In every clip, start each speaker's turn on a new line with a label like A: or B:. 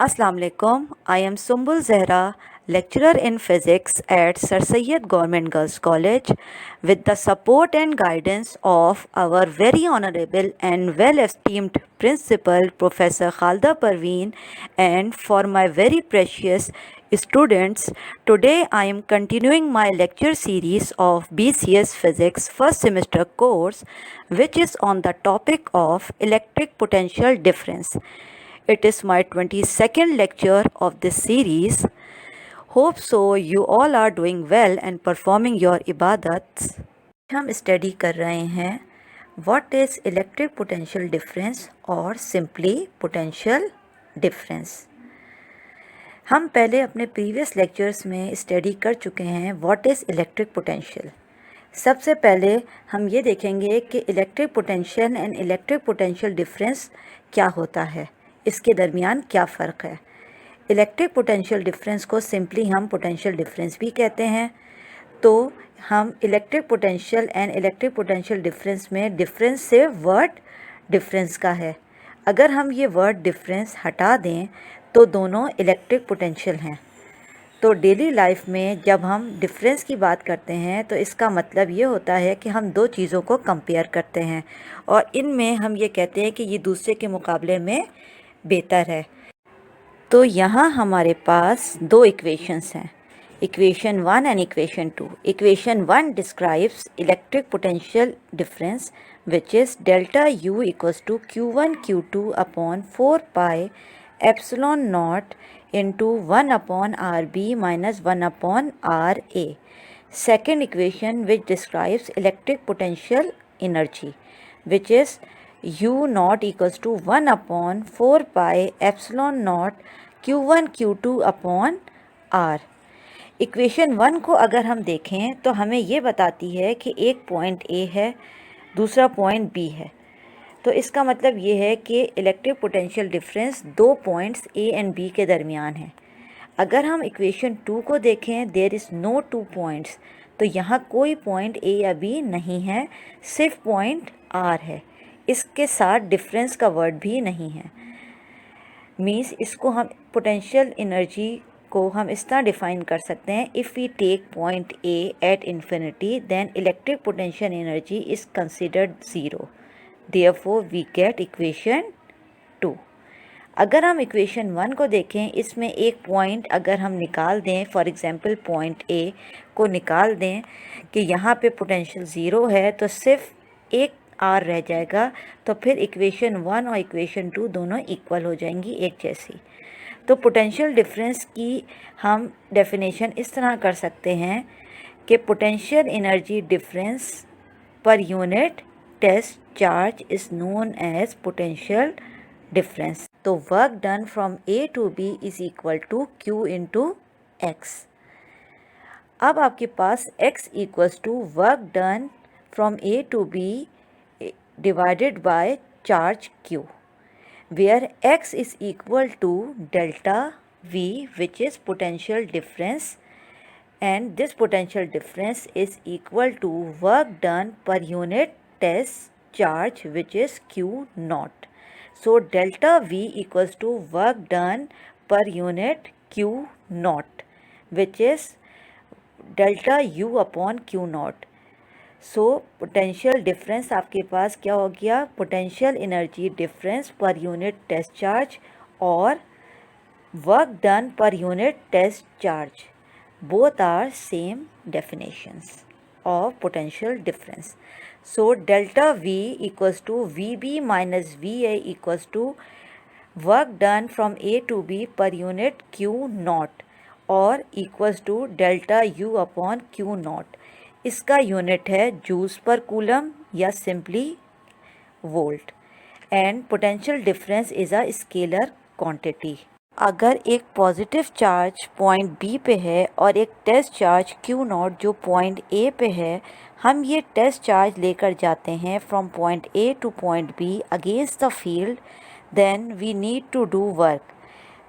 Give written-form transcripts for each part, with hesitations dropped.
A: Assalamu alaikum. I am Sumbul Zehra, lecturer in physics at Sir Syed Government Girls College, with the support and guidance of our very honorable and well-esteemed principal, Professor Khalda Parveen, and for my very precious students. Today I am continuing my lecture series of BCS Physics first semester course, which is on the topic of electric potential difference. It is my 22nd lecture of this series. Hope so you all are doing well and performing your ibadats. हम study कर रहे हैं what is electric potential difference और simply potential difference. हम पहले अपने previous lectures में study कर चुके हैं व्हाट इज़ इलेक्ट्रिक पोटेंशियल। सबसे पहले हम ये देखेंगे कि electric potential and electric potential difference क्या होता है, इसके दरमियान क्या फ़र्क है। इलेक्ट्रिक पोटेंशियल डिफरेंस को सिंपली हम पोटेंशियल डिफरेंस भी कहते हैं। तो हम electric potential and electric potential difference में डिफरेंस से वर्ड डिफरेंस का है। अगर हम ये वर्ड डिफरेंस हटा दें तो दोनों इलेक्ट्रिक पोटेंशियल हैं। तो डेली लाइफ में जब हम डिफरेंस की बात करते हैं तो इसका मतलब ये होता है कि हम दो चीज़ों को कंपेयर करते हैं और इनमें हम ये कहते हैं कि ये दूसरे के मुकाबले में बेहतर है। तो यहाँ हमारे पास दो इक्वेशंस हैं, equation 1 and equation 2। Equation 1 describes electric potential difference which is delta U equals to Q1 Q2 upon 4 pi epsilon naught into 1 upon RB minus 1 upon RA। Second equation which describes electric potential energy which is U naught equals to 1 upon 4 pi epsilon naught Q1 Q2 upon R। Equation 1 को अगर हम देखें तो हमें ये बताती है कि एक पॉइंट A है, दूसरा पॉइंट B है। तो इसका मतलब ये है कि इलेक्ट्रिक पोटेंशियल डिफरेंस दो पॉइंट्स A एंड B के दरमियान है। अगर हम इक्वेशन 2 को देखें, there is no two points, तो यहाँ कोई पॉइंट A या B नहीं है, सिर्फ पॉइंट R है। इसके साथ डिफरेंस का वर्ड भी नहीं है। मीन्स इसको हम पोटेंशियल एनर्जी को हम इस तरह डिफ़ाइन कर सकते हैं, if we take point A at infinity then electric potential energy is considered zero, therefore we get equation 2। अगर हम इक्वेशन 1 को देखें, इसमें एक पॉइंट अगर हम निकाल दें, फॉर एग्जांपल पॉइंट A को निकाल दें कि यहाँ पे पोटेंशियल ज़ीरो है, तो सिर्फ एक R रह जाएगा। तो फिर इक्वेशन 1 और इक्वेशन 2 दोनों इक्वल हो जाएंगी, एक जैसी। तो पोटेंशियल डिफरेंस की हम डेफिनेशन इस तरह कर सकते हैं कि potential energy difference per unit test charge is known as potential difference. तो work done from A to B is equal to Q into X। अब आपके पास X equals to work done from A to B divided by charge Q, where X is equal to delta V, which is potential difference, and this potential difference is equal to work done per unit test charge, which is Q naught. So delta V equals to work done per unit Q naught, which is delta U upon Q naught. So potential difference आपके पास क्या हो गया, potential energy difference per unit test charge और work done per unit test charge, both are same definitions of potential difference. So delta V equals to VB minus VA equals to work done from A to B per unit Q naught और equals to delta U upon Q naught. इसका unit है joules per coulomb या simply volt, and potential difference is a scalar quantity. अगर एक positive charge point B पे है और एक टेस्ट चार्ज Q नॉट जो पॉइंट A पे है, हम ये टेस्ट चार्ज लेकर जाते हैं from point A to point B against the field, then we need to do work.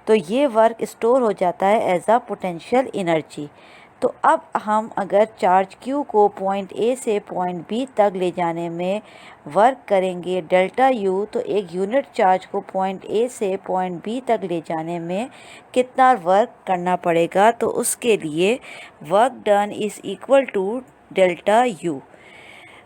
A: तो ये वर्क स्टोर हो जाता है एज अ पोटेंशियल एनर्जी। तो अब हम अगर चार्ज Q को पॉइंट A से पॉइंट B तक ले जाने में वर्क करेंगे डेल्टा U, तो एक यूनिट चार्ज को पॉइंट A से पॉइंट B तक ले जाने में कितना वर्क करना पड़ेगा, तो उसके लिए work done is equal to delta U।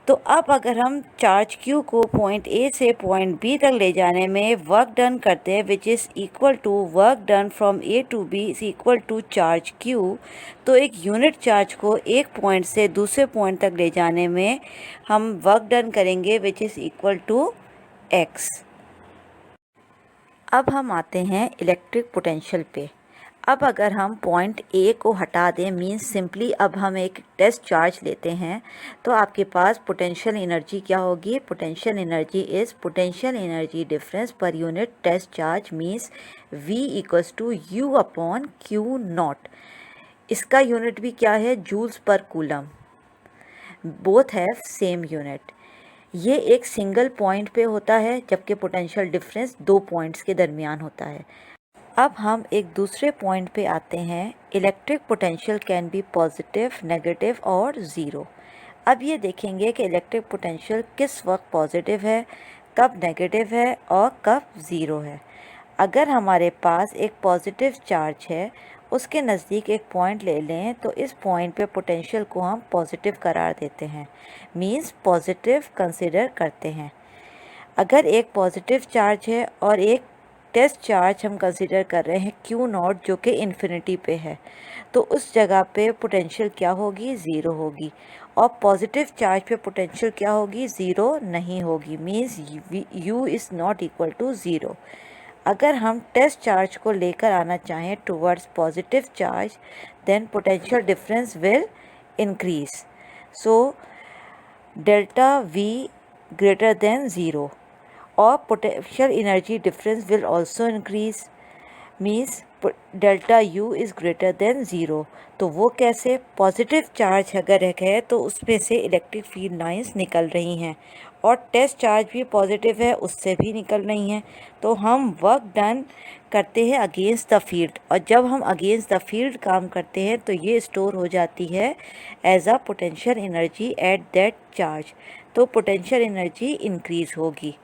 A: तो अब अगर हम चार्ज Q को पॉइंट A से पॉइंट B तक ले जाने में वर्क डन करते हैं which is equal to work done from A to B is equal to charge Q, तो एक यूनिट चार्ज को एक पॉइंट से दूसरे पॉइंट तक ले जाने में हम वर्क डन करेंगे which is equal to x। अब हम आते हैं इलेक्ट्रिक पोटेंशियल पे। अब अगर हम पॉइंट ए को हटा दें, मीन्स सिंपली अब हम एक टेस्ट चार्ज लेते हैं, तो आपके पास पोटेंशियल एनर्जी क्या होगी? Potential energy is potential energy difference per unit test charge means V equals to U upon Q naught. इसका यूनिट भी क्या है? Joules per coulomb. Both have same unit. ये एक सिंगल पॉइंट पे होता है जबकि पोटेंशियल डिफरेंस दो पॉइंट्स के दरमियान होता है। अब हम एक दूसरे पॉइंट पे आते हैं। Electric potential can be positive, negative और ज़ीरो। अब ये देखेंगे कि इलेक्ट्रिक पोटेंशियल किस वक्त पॉजिटिव है, कब नेगेटिव है और कब ज़ीरो है। अगर हमारे पास एक पॉजिटिव चार्ज है, उसके नज़दीक एक पॉइंट ले लें, तो इस पॉइंट पे पोटेंशियल को हम पॉजिटिव करार देते हैं, मीन्स पॉजिटिव कंसिडर करते हैं। अगर एक पॉजिटिव चार्ज है और एक टेस्ट चार्ज हम कंसिडर कर रहे हैं Q नॉट जो कि इन्फिनिटी पे है, तो उस जगह पे पोटेंशियल क्या होगी? ज़ीरो होगी। और पॉजिटिव चार्ज पे पोटेंशियल क्या होगी? ज़ीरो नहीं होगी, means U is not equal to zero. अगर हम टेस्ट चार्ज को लेकर आना चाहें towards positive charge, then potential difference will increase. So delta V greater than zero और potential energy difference will also increase, means delta U is greater than zero. तो वो कैसे? पॉजिटिव चार्ज अगर है तो उसमें से इलेक्ट्रिक फील्ड लाइंस निकल रही हैं और टेस्ट चार्ज भी पॉजिटिव है, उससे भी निकल रही हैं। तो हम वर्क डन करते हैं अगेंस्ट द फील्ड, और जब हम अगेंस्ट द फील्ड काम करते हैं तो ये स्टोर हो जाती है as a potential energy at that charge. तो पोटेंशियल एनर्जी इंक्रीज़ होगी।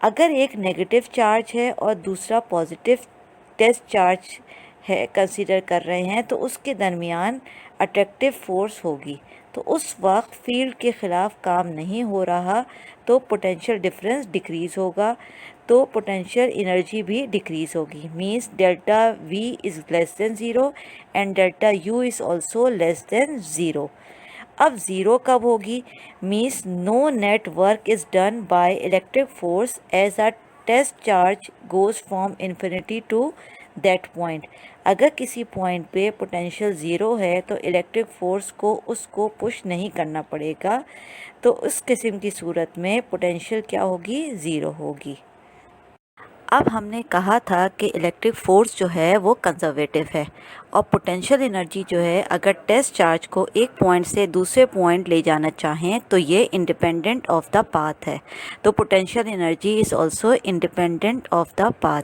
A: अगर एक नेगेटिव चार्ज है और दूसरा पॉजिटिव टेस्ट चार्ज है कंसीडर कर रहे हैं, तो उसके दरमियान अट्रैक्टिव फोर्स होगी। तो उस वक्त फील्ड के ख़िलाफ़ काम नहीं हो रहा, तो पोटेंशियल डिफरेंस डिक्रीज़ होगा, तो पोटेंशियल एनर्जी भी डिक्रीज़ होगी। Means delta V is less than zero and delta U is also less than zero. अब ज़ीरो कब होगी? Means no net work is done by electric force as a test charge goes from infinity to that point. अगर किसी point पे potential zero है तो electric force को उसको पुश नहीं करना पड़ेगा, तो उस किस्म की सूरत में पोटेंशियल क्या होगी? ज़ीरो होगी। अब हमने कहा था कि इलेक्ट्रिक फोर्स जो है वो कंजर्वेटिव है और पोटेंशियल एनर्जी जो है अगर टेस्ट चार्ज को एक पॉइंट से दूसरे पॉइंट ले जाना चाहें तो ये इंडिपेंडेंट ऑफ द पाथ है। तो potential energy is also independent of the path.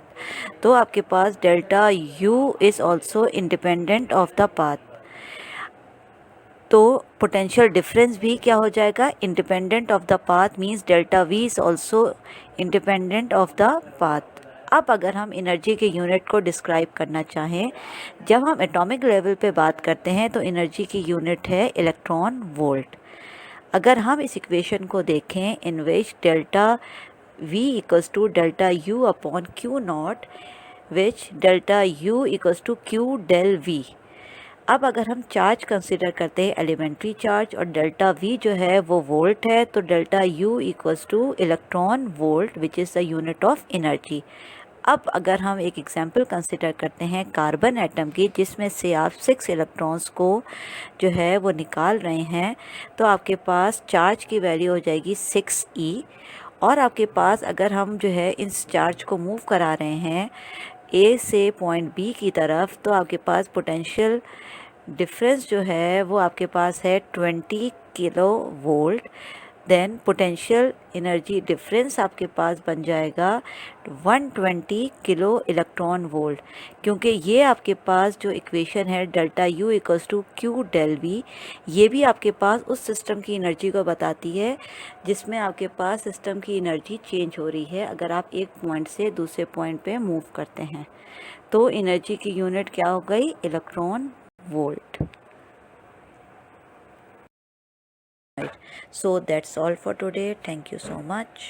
A: तो आपके पास delta U is also independent of the path. तो पोटेंशियल डिफरेंस भी क्या हो जाएगा? Independent of the path, means delta V is also independent of the path. अब अगर हम एनर्जी के यूनिट को डिस्क्राइब करना चाहें, जब हम एटॉमिक लेवल पे बात करते हैं तो एनर्जी की यूनिट है इलेक्ट्रॉन वोल्ट। अगर हम इस इक्वेशन को देखें in which delta V equals to delta U upon Q naught, which delta U equals to Q del V। अब अगर हम चार्ज कंसिडर करते हैं एलिमेंट्री चार्ज और डेल्टा V जो है वो वोल्ट है, तो delta U equals to electron volt which is the unit of energy. अब अगर हम एक एग्जांपल कंसिडर करते हैं कार्बन एटम की, जिसमें से आप 6 इलेक्ट्रॉन्स को जो है वो निकाल रहे हैं, तो आपके पास चार्ज की वैल्यू हो जाएगी 6e। और आपके पास अगर हम जो है इस चार्ज को मूव करा रहे हैं A से पॉइंट B की तरफ, तो आपके पास पोटेंशियल डिफरेंस जो है वो आपके पास है 20 kilo volt. Then potential energy difference आपके पास बन जाएगा 120 किलो इलेक्ट्रॉन वोल्ट, क्योंकि ये आपके पास जो इक्वेशन है delta U equals to Q del V, ये भी आपके पास उस सिस्टम की एनर्जी को बताती है जिसमें आपके पास सिस्टम की एनर्जी चेंज हो रही है अगर आप एक पॉइंट से दूसरे पॉइंट पे मूव करते हैं। तो एनर्जी की यूनिट क्या हो गई? Electron volt. So that's all for today. Thank you so much.